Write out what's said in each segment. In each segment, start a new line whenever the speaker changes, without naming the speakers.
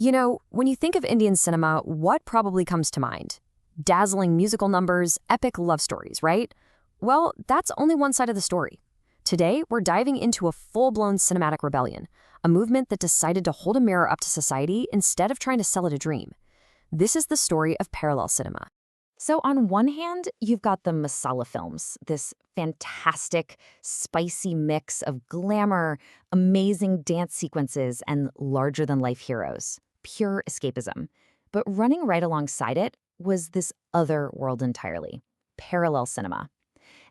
When you think of Indian cinema, what probably comes to mind? Dazzling musical numbers, epic love stories, right? Well, that's only one side of the story. Today, we're diving into a full-blown cinematic rebellion, a movement that decided to hold a mirror up to society instead of trying to sell it a dream. This is the story of parallel cinema.
So on one hand, you've got the Masala films, this fantastic, spicy mix of glamour, amazing dance sequences, and larger-than-life heroes. Pure escapism. But running right alongside it was this other world entirely, parallel cinema.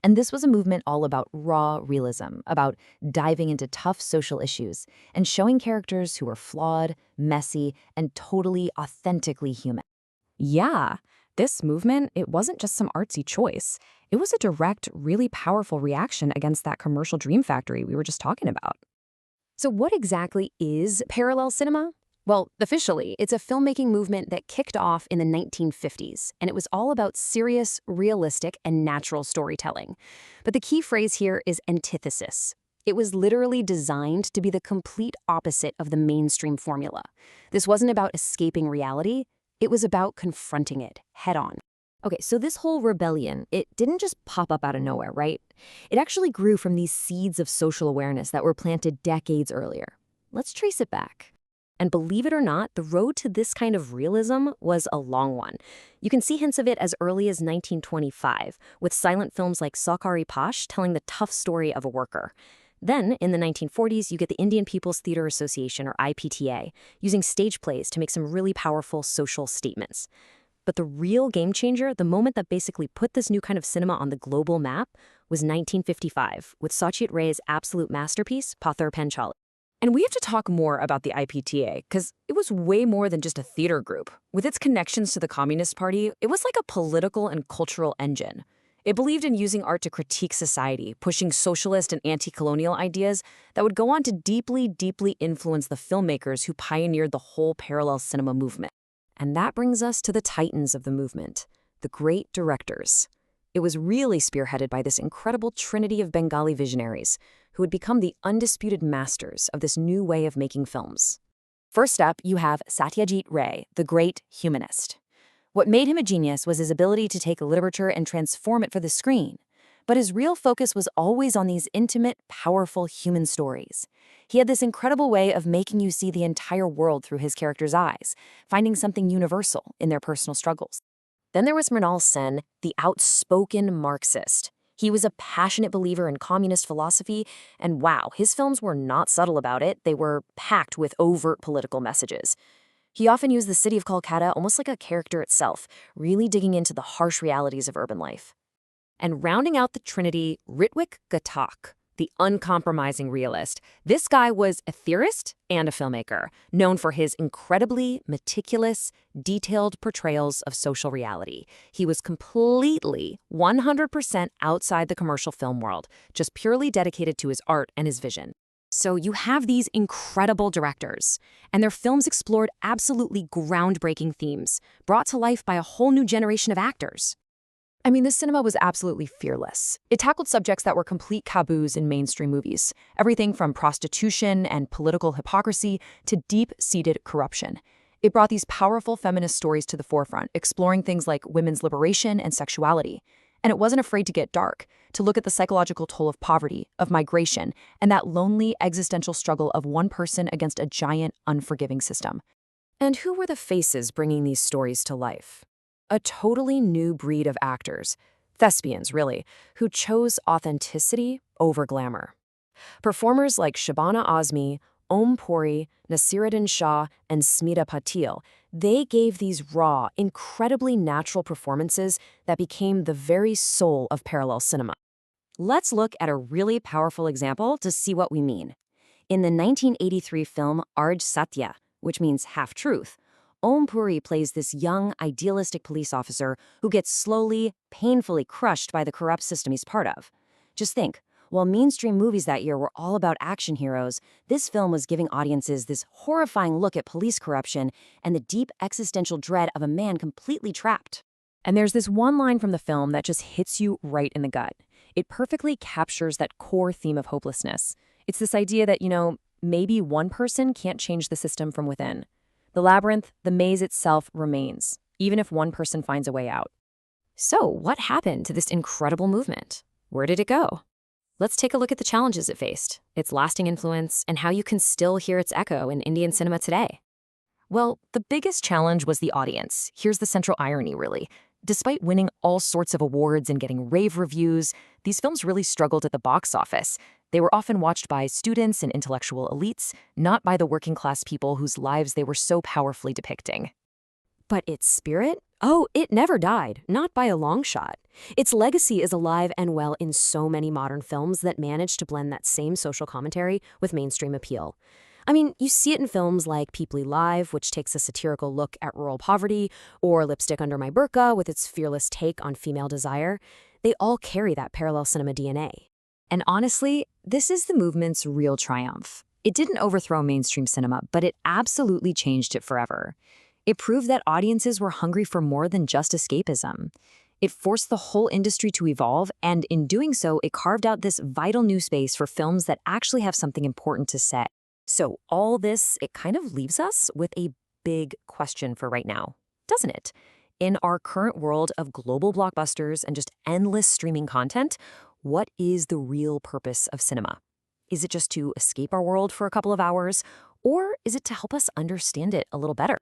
And this was a movement all about raw realism, about diving into tough social issues and showing characters who were flawed, messy, and totally authentically human.
Yeah, this movement, it wasn't just some artsy choice. It was a direct, really powerful reaction against that commercial dream factory we were just talking about.
So what exactly is parallel cinema? Well, officially, it's a filmmaking movement that kicked off in the 1950s, and it was all about serious, realistic, and natural storytelling. But the key phrase here is antithesis. It was literally designed to be the complete opposite of the mainstream formula. This wasn't about escaping reality, it was about confronting it head-on.
Okay, so this whole rebellion, it didn't just pop up out of nowhere, right? It actually grew from these seeds of social awareness that were planted decades earlier. Let's trace it back. And believe it or not, the road to this kind of realism was a long one. You can see hints of it as early as 1925, with silent films like Sarkari Pash telling the tough story of a worker. Then, in the 1940s, you get the Indian People's Theatre Association, or IPTA, using stage plays to make some really powerful social statements. But the real game changer, the moment that basically put this new kind of cinema on the global map, was 1955, with Satyajit Ray's absolute masterpiece, Pathar Panchali.
And we have to talk more about the IPTA, because it was way more than just a theater group. With its connections to the Communist Party, it was like a political and cultural engine. It believed in using art to critique society, pushing socialist and anti-colonial ideas that would go on to deeply, deeply influence the filmmakers who pioneered the whole parallel cinema movement.
And that brings us to the titans of the movement, the great directors. It was really spearheaded by this incredible trinity of Bengali visionaries who would become the undisputed masters of this new way of making films. First up, you have Satyajit Ray, the great humanist. What made him a genius was his ability to take literature and transform it for the screen. But his real focus was always on these intimate, powerful human stories. He had this incredible way of making you see the entire world through his characters' eyes, finding something universal in their personal struggles. Then there was Mrinal Sen, the outspoken Marxist. He was a passionate believer in communist philosophy, and wow, his films were not subtle about it. They were packed with overt political messages. He often used the city of Kolkata almost like a character itself, really digging into the harsh realities of urban life. And rounding out the trinity, Ritwik Ghatak, the uncompromising realist. This guy was a theorist and a filmmaker, known for his incredibly meticulous, detailed portrayals of social reality. He was completely, 100% outside the commercial film world, just purely dedicated to his art and his vision. So you have these incredible directors, and their films explored absolutely groundbreaking themes, brought to life by a whole new generation of actors. I mean, this cinema was absolutely fearless. It tackled subjects that were complete taboos in mainstream movies, everything from prostitution and political hypocrisy to deep-seated corruption. It brought these powerful feminist stories to the forefront, exploring things like women's liberation and sexuality. And it wasn't afraid to get dark, to look at the psychological toll of poverty, of migration, and that lonely existential struggle of one person against a giant, unforgiving system. And who were the faces bringing these stories to life? A totally new breed of actors, thespians really, who chose authenticity over glamour. Performers like Shabana Azmi, Om Puri, Nasiruddin Shah, and Smita Patil, they gave these raw, incredibly natural performances that became the very soul of parallel cinema. Let's look at a really powerful example to see what we mean. In the 1983 film Arj Satya, which means half-truth, Om Puri plays this young, idealistic police officer who gets slowly, painfully crushed by the corrupt system he's part of. Just think, while mainstream movies that year were all about action heroes, this film was giving audiences this horrifying look at police corruption and the deep existential dread of a man completely trapped. And there's this one line from the film that just hits you right in the gut. It perfectly captures that core theme of hopelessness. It's this idea that, maybe one person can't change the system from within. The labyrinth, the maze itself remains, even if one person finds a way out.
So, what happened to this incredible movement? Where did it go? Let's take a look at the challenges it faced, its lasting influence, and how you can still hear its echo in Indian cinema today.
Well, the biggest challenge was the audience. Here's the central irony, really. Despite winning all sorts of awards and getting rave reviews, these films really struggled at the box office. They were often watched by students and intellectual elites, not by the working class people whose lives they were so powerfully depicting.
But its spirit? Oh, it never died, not by a long shot. Its legacy is alive and well in so many modern films that manage to blend that same social commentary with mainstream appeal. I mean, you see it in films like Peeply Live, which takes a satirical look at rural poverty, or Lipstick Under My Burqa with its fearless take on female desire. They all carry that parallel cinema DNA.
And honestly, this is the movement's real triumph. It didn't overthrow mainstream cinema, but it absolutely changed it forever. It proved that audiences were hungry for more than just escapism. It forced the whole industry to evolve, and in doing so, it carved out this vital new space for films that actually have something important to say.
So all this, it kind of leaves us with a big question for right now, doesn't it? In our current world of global blockbusters and just endless streaming content, what is the real purpose of cinema? Is it just to escape our world for a couple of hours, or is it to help us understand it a little better?